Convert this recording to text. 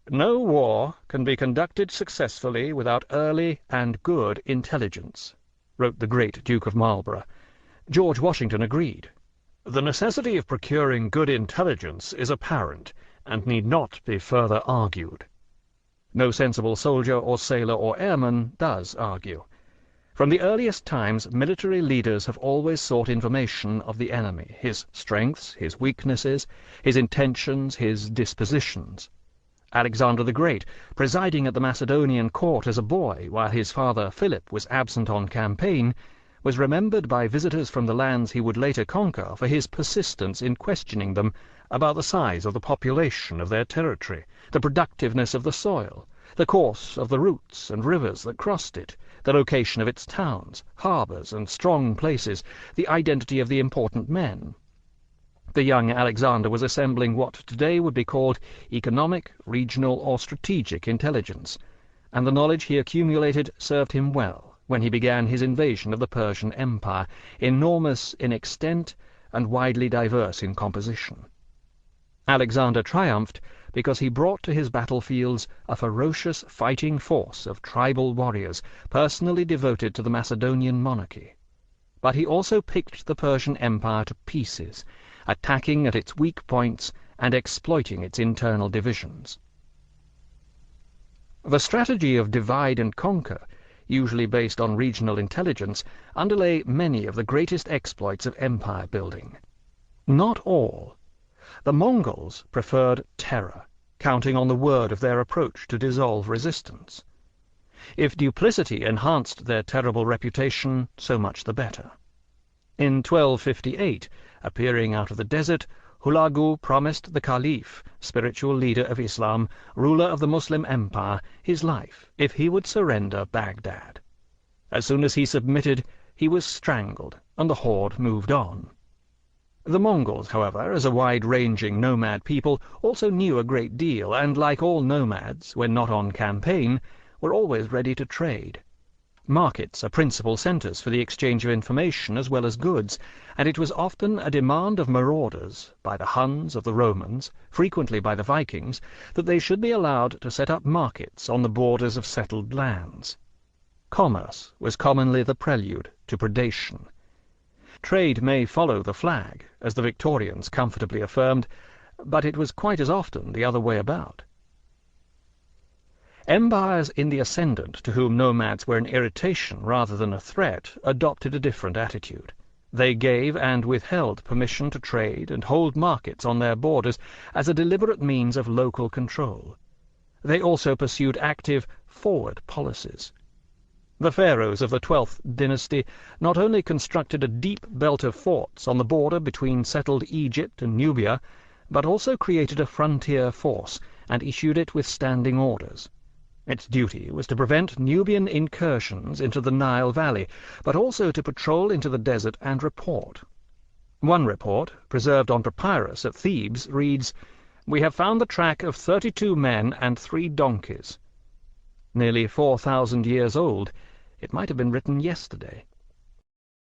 "No war can be conducted successfully without early and good intelligence," wrote the great Duke of Marlborough. George Washington agreed. "The necessity of procuring good intelligence is apparent, and need not be further argued." No sensible soldier or sailor or airman does argue. From the earliest times military leaders have always sought information of the enemy, his strengths, his weaknesses, his intentions, his dispositions. Alexander the Great, presiding at the Macedonian court as a boy while his father Philip was absent on campaign, was remembered by visitors from the lands he would later conquer for his persistence in questioning them about the size of the population of their territory, the productiveness of the soil, the course of the routes and rivers that crossed it, the location of its towns, harbors, and strong places, the identity of the important men. The young Alexander was assembling what today would be called economic, regional, or strategic intelligence, and the knowledge he accumulated served him well when he began his invasion of the Persian Empire, enormous in extent and widely diverse in composition. Alexander triumphed because he brought to his battlefields a ferocious fighting force of tribal warriors personally devoted to the Macedonian monarchy. But he also picked the Persian Empire to pieces, attacking at its weak points and exploiting its internal divisions. The strategy of divide and conquer, usually based on regional intelligence, underlay many of the greatest exploits of empire building. Not all. The Mongols preferred terror, counting on the word of their approach to dissolve resistance. If duplicity enhanced their terrible reputation, so much the better. In 1258, appearing out of the desert, Hulagu promised the Caliph, spiritual leader of Islam, ruler of the Muslim Empire, his life if he would surrender Baghdad. As soon as he submitted, he was strangled, and the horde moved on. The Mongols, however, as a wide-ranging nomad people, also knew a great deal, and, like all nomads, when not on campaign, were always ready to trade. Markets are principal centers for the exchange of information as well as goods, and it was often a demand of marauders, by the Huns of the Romans, frequently by the Vikings, that they should be allowed to set up markets on the borders of settled lands. Commerce was commonly the prelude to predation. Trade may follow the flag, as the Victorians comfortably affirmed, but it was quite as often the other way about. Empires in the ascendant, to whom nomads were an irritation rather than a threat, adopted a different attitude. They gave and withheld permission to trade and hold markets on their borders as a deliberate means of local control. They also pursued active, forward policies. The pharaohs of the 12th dynasty not only constructed a deep belt of forts on the border between settled Egypt and Nubia, but also created a frontier force and issued it with standing orders. Its duty was to prevent Nubian incursions into the Nile Valley, but also to patrol into the desert and report. One report, preserved on papyrus at Thebes, reads, "We have found the track of 32 men and 3 donkeys." Nearly 4,000 years old, it might have been written yesterday.